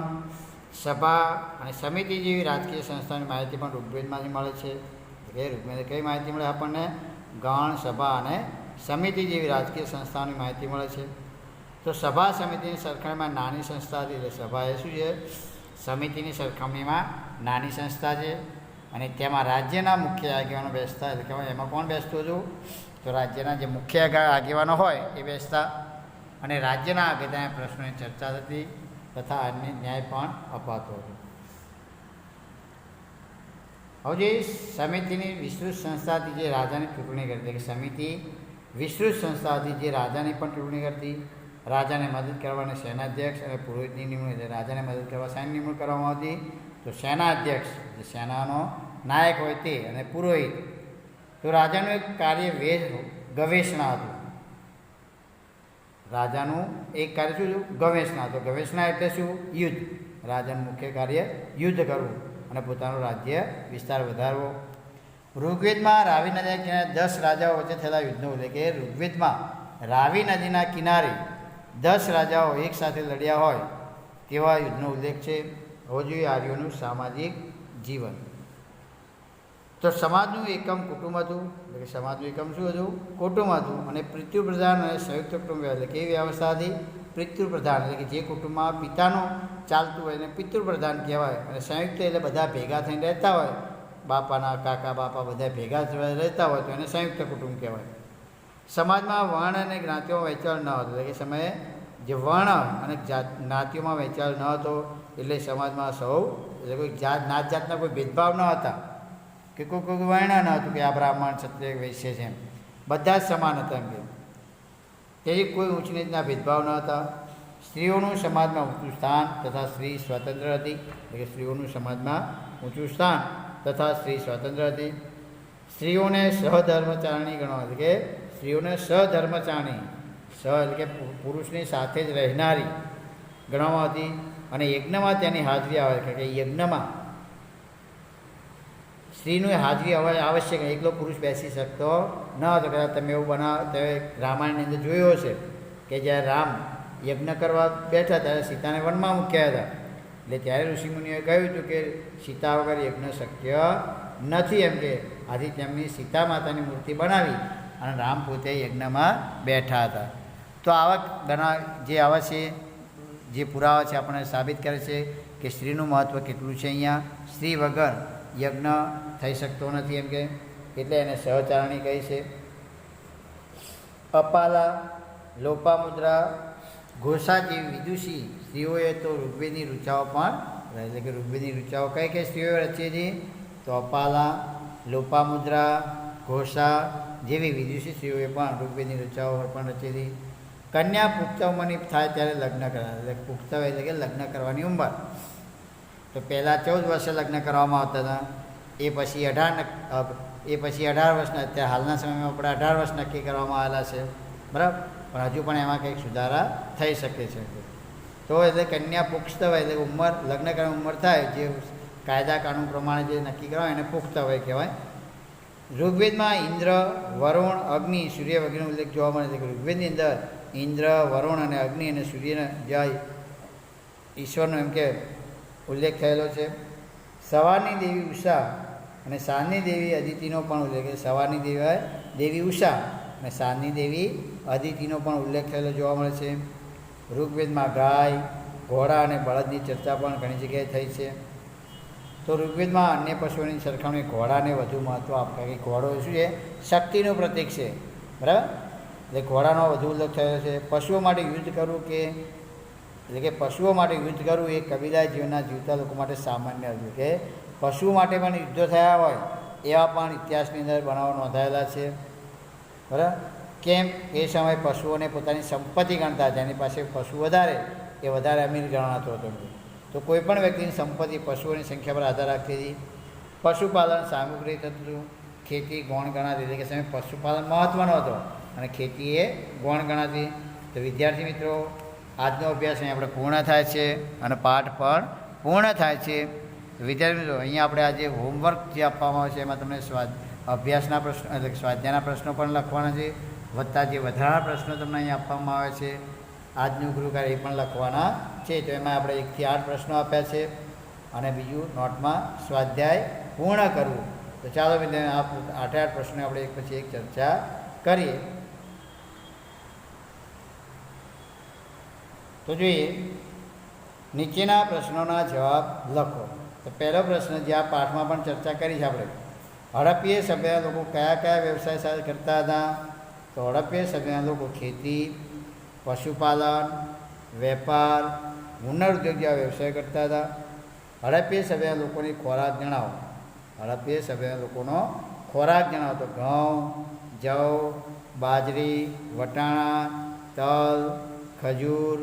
સભા અને સમિતિ જેવી રાજકીય સંસ્થાની માહિતી પણ ઋગ્વેદમાંથી મળે છે. એટલે ઋગ્વેદ કઈ માહિતી મળે આપણને? ગણ, સભા અને સમિતિ જેવી રાજકીય સંસ્થાઓની માહિતી મળે છે. તો સભા સમિતિની સરખામણીમાં નાની સંસ્થા હતી. એટલે સભા એ શું છે? સમિતિની સરખામણીમાં નાની સંસ્થા છે. અને તેમાં રાજ્યના મુખ્ય આગેવાનો બેસતા. એટલે કે એમાં કોણ બેસતું હતું? તો રાજ્યના જે મુખ્ય આગેવાનો હોય એ બેસતા અને રાજ્યના આગેવાના પ્રશ્નોની ચર્ચા થતી તથા અન્ય ન્યાય પણ અપાતો હતો. હવે જે સમિતિની વિસ્તૃત સંસ્થા હતી જે રાજાની ચૂંટણી કરતી, કે સમિતિ વિસ્તૃત સંસ્થા હતી જે રાજાની પણ ચૂંટણી કરતી. રાજાને મદદ કરવાને સેનાધ્યક્ષ અને પુરોહિતની નિમણૂક. એટલે રાજાને મદદ કરવા શાની નિમણૂક કરવામાં આવતી? તો સેનાધ્યક્ષ, જે સેનાનો નાયક હોય તે, અને પુરોહિત. તો રાજાનું એક કાર્ય ગવેષણા હતું. રાજાનું એક કાર્ય શું હતું? ગવેષણા. તો ગવેષણા એટલે શું? યુદ્ધ. રાજાનું મુખ્ય કાર્ય યુદ્ધ કરવું અને પોતાનું રાજ્ય વિસ્તાર વધારવો. ઋગ્વેદમાં રાવી નદીના કિનારે 10 રાજાઓ વચ્ચે થયેલા યુદ્ધનો ઉલ્લેખ. કે ઋગ્વેદમાં રાવી નદીના કિનારે 10 રાજાઓ એક સાથે લડ્યા હોય તેવા યુદ્ધનો ઉલ્લેખ છે. હવે જોઈએ આર્યોનું સામાજિક જીવન. તો સમાજનું એકમ કુટુંબ હતું. એટલે કે સમાજનું એકમ શું હતું? કુટુંબ હતું. અને પિતૃપ્રધાન અને સંયુક્ત કુટુંબ. એટલે કેવી વ્યવસ્થા હતી? પિતૃપ્રધાન. એટલે કે જે કુટુંબમાં પિતાનું ચાલતું હોય એને પિતૃપ્રધાન કહેવાય. અને સંયુક્ત એટલે બધા ભેગા થઈને રહેતા હોય, બાપાના કાકા બાપા બધા ભેગા રહેતા હોય તો એને સંયુક્ત કુટુંબ કહેવાય. સમાજમાં વર્ણ અને જ્ઞાતિઓમાં વહેંચાણ ન હતો. એટલે કે સમયે જે વર્ણ અને જ્ઞાતિઓમાં વહેંચાણ ન હતો. એટલે સમાજમાં સૌ, એટલે કોઈ નાત જાતના કોઈ ભેદભાવ ન હતા, કે કોઈ વર્ણ ન હતું કે આ બ્રાહ્મણ, ક્ષત્રિય, વૈશ્ય છે, એમ બધા જ સમાન હતા. એમ કે તેથી કોઈ ઊંચ નીચના ભેદભાવ ન હતા. સ્ત્રીઓનું સમાજમાં ઊંચું સ્થાન તથા સ્ત્રી સ્વતંત્ર હતી. એટલે કે સ્ત્રીઓનું સમાજમાં ઊંચું સ્થાન તથા સ્ત્રી સ્વતંત્ર હતી. સ્ત્રીઓને સહધર્મચારણી ગણવા. એટલે કે સ્ત્રીઓને સહધર્મચારણી, એટલે કે પુરુષની સાથે જ રહેનારી ગણવામાં હતી. અને યજ્ઞમાં તેની હાજરી આવે કે યજ્ઞમાં સ્ત્રીનું હાજરી આવશ્યક, એકલો પુરુષ બેસી શકતો ન હતો. કદાચ તમે એવું તમે રામાયણની અંદર જોયો હશે કે જ્યારે રામ યજ્ઞ કરવા બેઠા ત્યારે સીતાને વનમાં મૂક્યા હતા. એટલે ત્યારે ઋષિમુનિઓએ કહ્યું હતું કે સીતા વગર યજ્ઞ શક્ય નથી, એમ કે આથી તેમની સીતા માતાની મૂર્તિ બનાવી અને રામ પોતે યજ્ઞમાં બેઠા હતા. તો આવા છે જે પુરાવા છે આપણને સાબિત કરે છે કે સ્ત્રીનું મહત્ત્વ કેટલું છે. અહીંયા સ્ત્રી વગર યજ્ઞ થઈ શકતો નથી, એમ કે એટલે એને સહચારણી કહી છે. અપાલા, લોપામુદ્રા, ઘોષા જેવી વિદુષી સ્ત્રીઓએ તો ઋગ્વેદની ઋચાઓ પણ, એટલે કે ઋગ્વેદની ઋચાઓ કઈ કઈ સ્ત્રીઓએ રચી હતી? તો અપાલા, લોપામુદ્રા, ઘોષા જેવી વિદુષી સ્ત્રીઓએ પણ ઋગ્વેદની ઋચાઓ પણ રચી હતી. કન્યા પુખ્ત ઉંમરની થાય ત્યારે લગ્ન કરવાના, એટલે પુખ્ત એટલે કે લગ્ન કરવાની ઉંમર. તો પહેલાં 14 વર્ષે લગ્ન કરવામાં આવતા હતા, એ પછી 18 વર્ષના, અત્યારે હાલના સમયમાં આપણે 18 વર્ષ નક્કી કરવામાં આવેલા છે, બરાબર. પણ હજુ પણ એમાં કંઈક સુધારા થઈ શકે છે. તો એટલે કન્યા પુખ્ત વય એટલે ઉંમર, લગ્ન કરવાની ઉંમર થાય, જે કાયદા કાનૂન પ્રમાણે જે નક્કી કરવા એને પુખ્ત વય કહેવાય. ઋગ્વેદમાં ઇન્દ્ર, વરુણ, અગ્નિ, સૂર્ય વગેરેનો ઉલ્લેખ જોવા મળે છે. કે ઋગ્વેદની અંદર ઇન્દ્ર, વરુણ અને અગ્નિ અને સૂર્યના જ્યાં ઈશ્વરનો એમ કે ઉલ્લેખ થયેલો છે. સવારની દેવી ઉષા અને સાંજની દેવી અદિતિનો પણ ઉલ્લેખ, સવારની દેવી ઉષા અને સાંજની દેવી અદિતિનો પણ ઉલ્લેખ થયેલો જોવા મળે છે. ઋગ્વેદમાં ગાય, ઘોડા અને બળદની ચર્ચા પણ ઘણી જગ્યાએ થઈ છે. તો ઋગ્વેદમાં અન્ય પશુઓની સરખામણી ઘોડાને વધુ મહત્ત્વ આપતા, કે ઘોડો શું છે? શક્તિનું પ્રતીક છે, બરાબર. એટલે ઘોડાનો વધુ ઉલ્લેખ થયેલો છે. પશુઓ માટે યુદ્ધ કરવું એટલે કે પશુઓ માટે યુદ્ધ કરવું એ કબીલા જીવનના જીવતા લોકો માટે સામાન્ય હતું. કે પશુઓ માટે પણ યુદ્ધો થયા હોય એવા પણ ઇતિહાસની અંદર બનાવો નોંધાયેલા છે, બરાબર. કેમ? એ સમયે પશુઓને પોતાની સંપત્તિ ગણતા, જેની પાસે પશુ વધારે એ વધારે અમીર ગણાતો હતો. તો કોઈ પણ વ્યક્તિની સંપત્તિ પશુઓની સંખ્યા પર આધાર રાખતી હતી. પશુપાલન સામગ્રી હતું, ખેતી ગૌણ ગણાતી, એટલે કે સમય પશુપાલન મહત્ત્વનો હતો અને ખેતી એ ગૌણ ગણાતી. તો વિદ્યાર્થી મિત્રો, આજનો અભ્યાસ અહીં આપણે પૂર્ણ થાય છે અને પાઠ પણ પૂર્ણ થાય છે. વિદ્યાર્થી મિત્રો, અહીંયા આપણે આજે હોમવર્ક જે આપવામાં આવે છે એમાં તમને અભ્યાસના પ્રશ્નો એટલે સ્વાધ્યાયના પ્રશ્નો પણ લખવાના છે, વત્તા જે વધારાના પ્રશ્નો તમને અહીંયા આપવામાં આવે છે આજનું ગૃહકાર્ય એ પણ લખવાના છે. તો એમાં આપણે 1 થી 8 પ્રશ્નો આપ્યા છે અને બીજું નોટમાં સ્વાધ્યાય પૂર્ણ કરવું. તો ચાલો વિદ્યાર્થી, આ 8 પ્રશ્નો આપણે એક પછી એક ચર્ચા કરીએ. તો જોઈએ, નીચેના પ્રશ્નોના જવાબ લખો. તો પહેલો પ્રશ્ન જે આ પાઠમાં પણ ચર્ચા કરી છે આપણે, હડપ્પીય સભ્યના લોકો કયા કયા વ્યવસાય સાથે કરતા હતા? તો હડપ્પીય સભ્યના લોકો ખેતી, પશુપાલન, વેપાર, પુનરુદ્યોગ જેવા વ્યવસાય કરતા હતા. હડપ્પીય સભ્યના લોકોની ખોરાક જણાવો. હડપ્પીય સભ્યના લોકોનો ખોરાક જણાવો. તો ઘઉં, જવ, બાજરી, વટાણા, તલ, ખજૂર,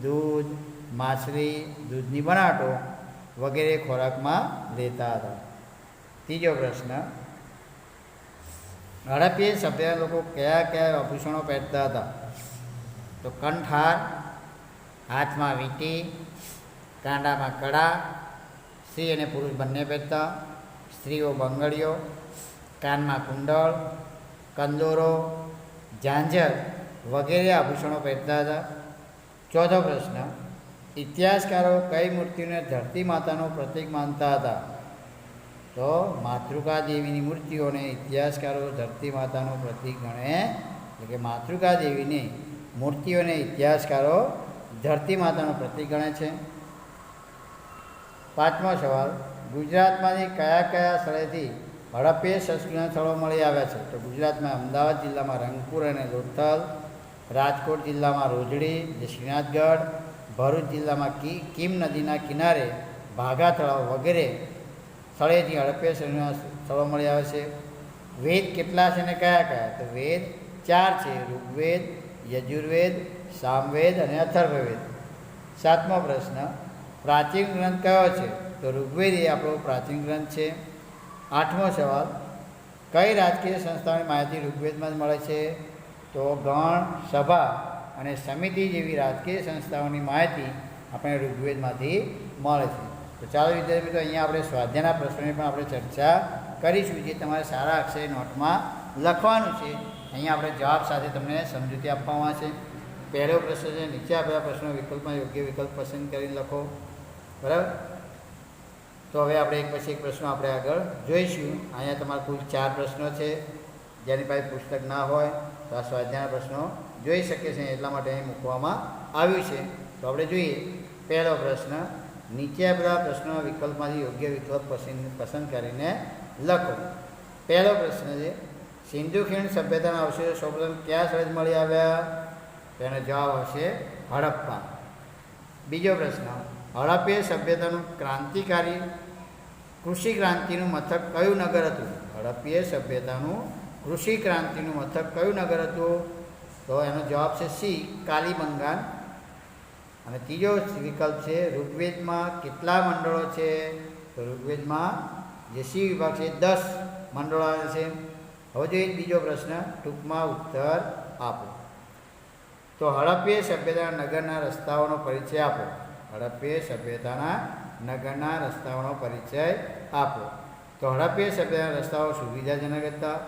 દૂધ, માછલી, દૂધની બનાવટો વગેરે ખોરાકમાં લેતા હતા. ત્રીજો પ્રશ્ન, હડપ્પીય સભ્યના લોકો કયા કયા આભૂષણો પહેરતા હતા? તો કંઠહાર, હાથમાં વીંટી, કાંડામાં કડા, સ્ત્રી અને પુરુષ બંને પહેરતા. સ્ત્રીઓ બંગડીઓ, કાનમાં કુંડળ, કંદોરો, ઝાંઝર વગેરે આભૂષણો પહેરતા હતા. ચોથો પ્રશ્ન, ઇતિહાસકારો કઈ મૂર્તિઓને ધરતી માતાનું પ્રતીક માનતા હતા? તો માતૃકા દેવીની મૂર્તિઓને ઇતિહાસકારો ધરતી માતાનું પ્રતીક ગણે, એટલે કે માતૃકા દેવીની મૂર્તિઓને ઇતિહાસકારો ધરતી માતાનું પ્રતીક ગણે છે. પાંચમો સવાલ, ગુજરાતમાંથી કયા કયા સ્થળેથી હડપ્પીય સંસ્કૃતિના સ્થળો મળી આવ્યા છે? તો ગુજરાતમાં અમદાવાદ જિલ્લામાં રંગપુર અને લોથલ, રાજકોટ જિલ્લામાં રોજડી જે શ્રીનાથગઢ, ભરૂચ જિલ્લામાં કીમ નદીના કિનારે ભાગા તળાવ વગેરે સ્થળેથી હડપ્પીય સંસ્કૃતિના સ્થળો મળી આવે છે. વેદ કેટલા છે ને કયા કયા? તો વેદ 4 છે, ઋગ્વેદ, યજુર્વેદ, સામવેદ અને અથર્વવેદ. સાતમો પ્રશ્ન, પ્રાચીન ગ્રંથ કયો છે? તો ઋગ્વેદ એ આપણો પ્રાચીન ગ્રંથ છે. આઠમો સવાલ, કઈ રાજકીય સંસ્થાઓની માહિતી ઋગ્વેદમાં મળે છે? તો ગણ, સભા અને સમિતિ જેવી રાજકીય સંસ્થાઓની માહિતી આપણે ઋગ્વેદમાંથી મળે છે. તો ચાલો વિદ્યાર્થી મિત્રો, અહીંયા આપણે સ્વાધ્યાયના પ્રશ્નોની પણ આપણે ચર્ચા કરીશું, જે તમારે સારા અક્ષરે નોટમાં લખવાનું છે. અહીંયા આપણે જવાબ સાથે તમને સમજૂતી આપવામાં છે. પહેલો પ્રશ્ન છે, નીચે આપેલા પ્રશ્નો વિકલ્પમાં યોગ્ય વિકલ્પ પસંદ કરીને લખો. બરાબર. તો હવે આપણે એક પછી એક પ્રશ્નો આપણે આગળ જોઈશું. અહીંયા તમારા કુલ 4 પ્રશ્નો છે. જેની પાસે પુસ્તક ના હોય તો આ સ્વાધ્યાયના પ્રશ્નો જોઈ શકે છે, એટલા માટે અહીં મૂકવામાં આવ્યું છે. તો આપણે જોઈએ પહેલો પ્રશ્ન, નીચે આપેલા પ્રશ્નો વિકલ્પમાંથી યોગ્ય વિકલ્પ પસંદ કરીને લખો. પહેલો પ્રશ્ન છે, સિંધુ ખીણ સભ્યતાના અવશેષો સૌપ્રથમ કયા સ્થળે મળી આવ્યા? તેનો જવાબ આવશે હડપ્પા. બીજો પ્રશ્ન, હડપ્પીય સભ્યતાનું ક્રાંતિકારી કૃષિ ક્રાંતિનું મથક કયું નગર હતું? હડપ્પીય સભ્યતાનું કૃષિ ક્રાંતિનું મથક કયું નગર હતું? તો એનો જવાબ છે સી, કાલીબંગાન. અને ત્રીજો વિકલ્પ છે, ઋગ્વેદમાં કેટલા મંડળો છે? તો ઋગ્વેદમાં જે સી વિભાગ છે 10 મંડળો આવે છે. હવે જોઈએ બીજો પ્રશ્ન, ટૂંકમાં ઉત્તર આપો. તો હડપ્પીય સભ્યતાના નગરના રસ્તાઓનો પરિચય આપો. હડપ્પીય સભ્યતાના નગરના રસ્તાઓનો પરિચય આપો. તો હડપ્પીય સભ્યતાના રસ્તાઓ સુવિધાજનક હતા.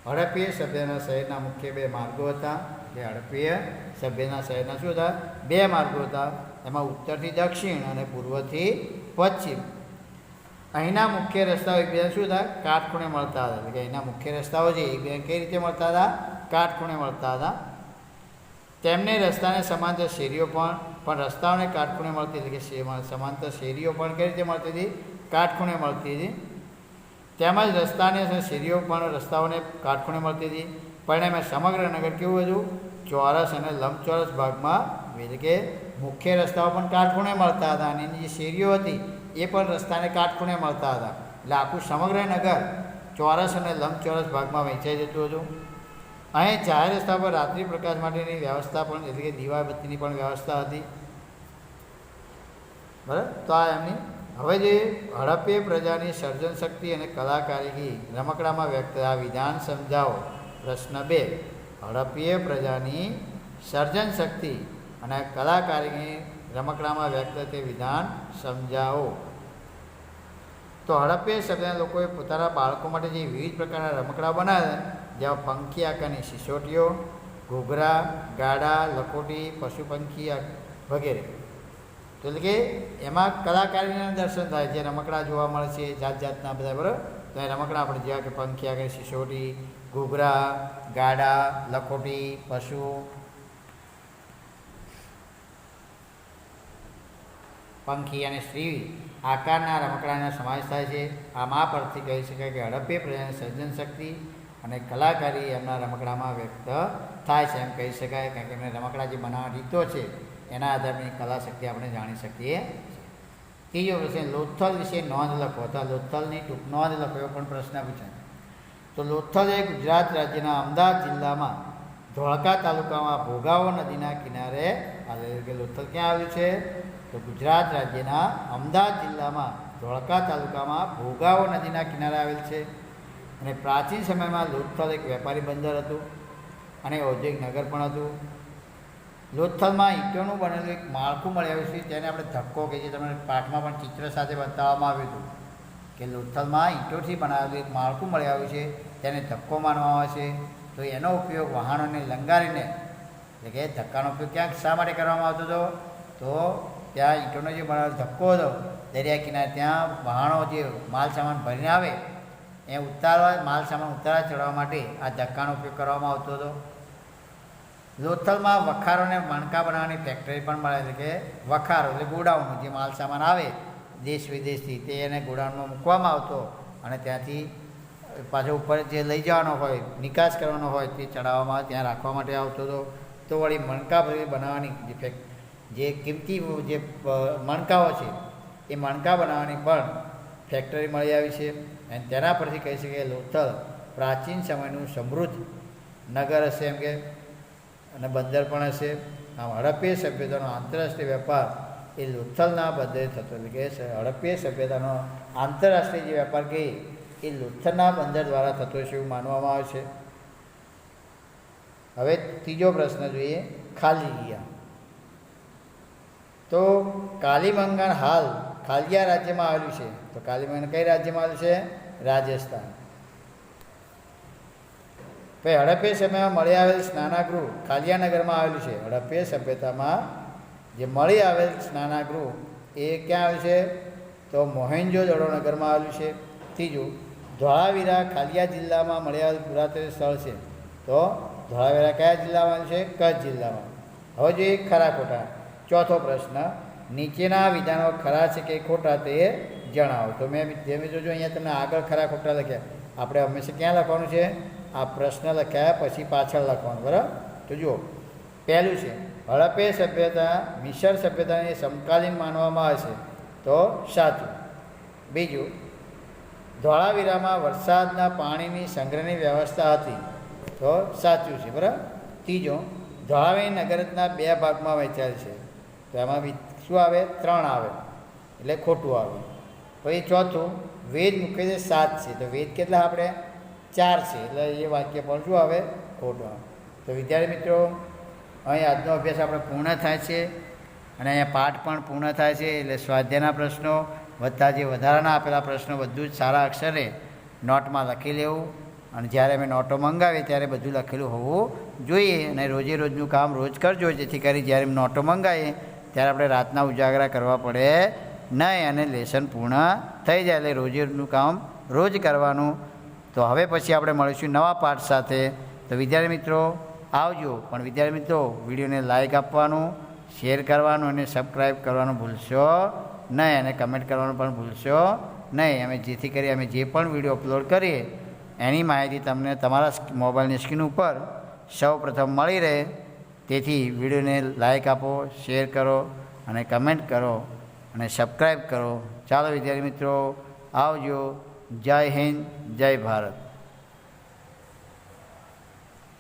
હડપ્પીય સભ્યતાના શહેરના મુખ્ય 2 માર્ગો હતા. જે હડપ્પીય સભ્યના શહેરના શું હતા? 2 માર્ગો હતા. એમાં ઉત્તરથી દક્ષિણ અને પૂર્વથી પશ્ચિમ. અહીંના મુખ્ય રસ્તાઓ એકબીજા શું હતા? કાટખૂણે મળતા હતા. એટલે કે અહીંના મુખ્ય રસ્તાઓ છે એકબીજા કઈ રીતે મળતા હતા? કાટખૂણે મળતા હતા. તેમને રસ્તાને સમાંતર શેરીઓ પણ રસ્તાઓને કાટખૂણે મળતી, એટલે કે સમાંતર શેરીઓ પણ કઈ રીતે મળતી હતી? કાટખૂણે મળતી હતી. તેમજ રસ્તાને શેરીઓ પણ રસ્તાઓને કાટખૂણે મળતી હતી. પરિણામે સમગ્ર નગર કેવું હતું? ચોરસ અને લંબચોરસ ભાગમાં, એટલે કે મુખ્ય રસ્તાઓ પણ કાટખૂણે મળતા હતા અને એની જે શેરીઓ હતી એ પણ રસ્તાને કાટખૂણે મળતા હતા. એટલે આખું સમગ્ર નગર ચોરસ અને લંબચોરસ ભાગમાં વહેંચાઈ જતું હતું. અહીં જાહેર રસ્તા પર રાત્રિ પ્રકાશ માટેની વ્યવસ્થા પણ, એટલે કે દીવાબત્તીની પણ વ્યવસ્થા હતી. બરાબર. તો આ એમની. હવે જે હડપ્પીય પ્રજાની સર્જન શક્તિ અને કલાકારીગરી રમકડામાં વ્યક્ત, આ વિધાન સમજાવો. પ્રશ્ન 2, હડપ્પીય પ્રજાની સર્જન શક્તિ અને કલાકારીગરી રમકડામાં વ્યક્ત તે વિધાન સમજાવો. તો હડપ્પીય સભ્યના લોકોએ પોતાના બાળકો માટે જે વિવિધ પ્રકારના રમકડા બનાવ્યા, જેવા પંખી આકારની સિસોટીઓ, ઘૂઘરા, ગાડા, લખોટી, પશુ પંખી વગેરે. તો એટલે કે એમાં કલાકારીના દર્શન થાય. જે રમકડા જોવા મળે છે જાત જાતના બધા, બરાબર. તો એ રમકડા આપણે જેવા કે પંખી આકારની સિસોટી, ઘૂઘરા, ગાડા, લખોટી, પશુ, પંખી અને સ્ત્રી આકારના રમકડાનો સમાવેશ થાય છે. આમ આ પરથી કહી શકાય કે હડપ્પીય પ્રજાની સર્જન શક્તિ અને કલાકારી એમના રમકડામાં વ્યક્ત થાય છે, એમ કહી શકાય. કારણ કે એમને રમકડા જે બનાવવાની રીતો છે એના આધારની કલા શક્તિ આપણે જાણી શકીએ. ત્રીજો પ્રશ્ન, લોથલ વિશે નોંધ લખો. અથવા લોથલની ટૂંક નોંધ લખો, એવો પણ પ્રશ્ન પૂછાય. તો લોથલ એ ગુજરાત રાજ્યના અમદાવાદ જિલ્લામાં ધોળકા તાલુકામાં ભોગાવો નદીના કિનારે આવેલું. કે લોથલ ક્યાં આવ્યું છે? તો ગુજરાત રાજ્યના અમદાવાદ જિલ્લામાં ધોળકા તાલુકામાં ભોગાવો નદીના કિનારે આવેલ છે. અને પ્રાચીન સમયમાં લોથલ એક વેપારી બંદર હતું અને ઔદ્યોગિક નગર પણ હતું. લોથલમાં ઈંટોનું બનેલું એક માળખું મળી આવ્યું છે, તેને આપણે ધક્કો કે જે તમને પાઠમાં પણ ચિત્ર સાથે બતાવવામાં આવ્યું હતું કે લોથલમાં ઈંટોથી બનાવેલું એક માળખું મળી આવ્યું છે, તેને ધક્કો માનવામાં આવે છે. તો એનો ઉપયોગ વાહનોને લંગારીને, એટલે કે ધક્કાનો ઉપયોગ ક્યાંક શા માટે કરવામાં આવતો હતો? તો ત્યાં ઈંટોનો જે બનાવેલો ધક્કો હતો દરિયા કિનારે, ત્યાં વાહનો જે માલ સામાન ભરીને આવે એ ઉતારવા, માલ સામાન ઉતારવા ચડવા માટે આ ધક્કાનો ઉપયોગ કરવામાં આવતો હતો. લોથલમાં વખારોને મણકા બનાવવાની ફેક્ટરી પણ મળે, એટલે કે વખારો એટલે ગોડાઉન, જે માલ સામાન આવે દેશ વિદેશથી તે એને ગોડાઉનમાં મૂકવામાં આવતો અને ત્યાંથી પાછો ઉપર જે લઈ જવાનો હોય, નિકાસ કરવાનો હોય તે ચડાવવામાં ત્યાં રાખવા માટે આવતો હતો. તો વળી મણકા બનાવવાની જે કિંમતી જે મણકાઓ છે એ મણકા બનાવવાની પણ ફેક્ટરી મળી આવી છે. અને તેના પરથી કહી શકાય લોથલ પ્રાચીન સમયનું સમૃદ્ધ નગર હશે એમ કે, અને બંદર પણ હશે. આમ હડપ્પીય સભ્યતાનો આંતરરાષ્ટ્રીય વેપાર એ લોથલના બંદરે થતો. એટલે કે હડપ્પીય સભ્યતાનો આંતરરાષ્ટ્રીય જે વેપાર કહે એ લોથલના બંદર દ્વારા થતો છે એવું માનવામાં આવે છે. હવે ત્રીજો પ્રશ્ન જોઈએ, ખાલી જગ્યા. તો તો કાલીમંગન હાલ ખાલિયા રાજ્યમાં આવેલું છે. તો કાલીમંગન કઈ રાજ્યમાં આવેલું છે? રાજસ્થાન. પછી હડપ્પે સમયમાં મળી આવેલ સ્નાનાગૃહ ખાલિયા નગરમાં આવેલું છે. હડપ્પે સભ્યતામાં જે મળી આવેલ સ્નાનાગૃહ એ ક્યાં આવેલું છે? તો મોહેન્જો-દડો નગરમાં આવેલું છે. ત્રીજું, ધોળાવીરા ખાલિયા જિલ્લામાં મળી આવેલ પુરાતત્વ સ્થળ છે. તો ધોળાવીરા કયા જિલ્લામાં આવેલું છે? કચ્છ જિલ્લામાં. હવે જોઈએ ખરા ખોટા. ચોથો પ્રશ્ન, નીચેના વિધાનો ખરા છે કે ખોટા તે જણાવો. તો મેં ધીમે જોજો, અહીંયા તમને આગળ ખરા ખોટા લખ્યા. આપણે હંમેશા ક્યાં લખવાનું છે? આ પ્રશ્ન લખ્યા પછી પાછળ લખવાનું, બરાબર? તો જુઓ, પહેલું છે હડપ્પે સભ્યતા મિસર સભ્યતાને સમકાલીન માનવામાં આવે છે. તો સાચું. બીજું, ધોળાવીરામાં વરસાદના પાણીની સંગ્રહની વ્યવસ્થા હતી. તો સાચું છે, બરાબર. ત્રીજો, ધોળાવીરા નગરના 2 ભાગમાં વહેંચાયેલ છે. તો એમાં શું આવે? 3 આવે, એટલે ખોટું આવે. પછી ચોથું, વેદ મુખ્યત્વે 7 છે. તો વેદ કેટલા આપણે? 4 છે, એટલે એ વાક્ય પણ શું આવે? ખોટું આવે. તો વિદ્યાર્થી મિત્રો, અહીં આજનો અભ્યાસ આપણે પૂર્ણ થાય છે અને અહીંયા પાઠ પણ પૂર્ણ થાય છે. એટલે સ્વાધ્યાયના પ્રશ્નો વત્તા જે વધારાના આપેલા પ્રશ્નો બધું જ સારા અક્ષરે નોટમાં લખી લેવું. અને જ્યારે અમે નોટો મંગાવીએ ત્યારે બધું લખેલું હોવું જોઈએ. અને રોજે રોજનું કામ રોજ કરજો, જેથી કરી જ્યારે નોટો મંગાવીએ ત્યારે આપણે રાતના ઉજાગરા કરવા પડે નહીં અને લેસન પૂર્ણ થઈ જાય. એટલે રોજે રોજનું કામ રોજ કરવાનું. તો હવે પછી આપણે મળીશું નવા પાઠ સાથે. તો વિદ્યાર્થી મિત્રો આવજો. પણ વિદ્યાર્થી મિત્રો, વિડીયોને લાઇક આપવાનું, શેર કરવાનું અને સબસ્ક્રાઈબ કરવાનું ભૂલશો નહીં, અને કમેન્ટ કરવાનું પણ ભૂલશો નહીં. જેથી કરી અમે જે પણ વિડીયો અપલોડ કરીએ એની માહિતી તમને તમારા મોબાઈલની સ્ક્રીન ઉપર સૌ પ્રથમ મળી રહે. તેથી વિડીયોને લાઇક આપો, શેર કરો અને કમેન્ટ કરો અને સબસ્ક્રાઈબ કરો. ચાલો વિદ્યાર્થી મિત્રો, આવજો. જય હિન્દ, જય ભારત.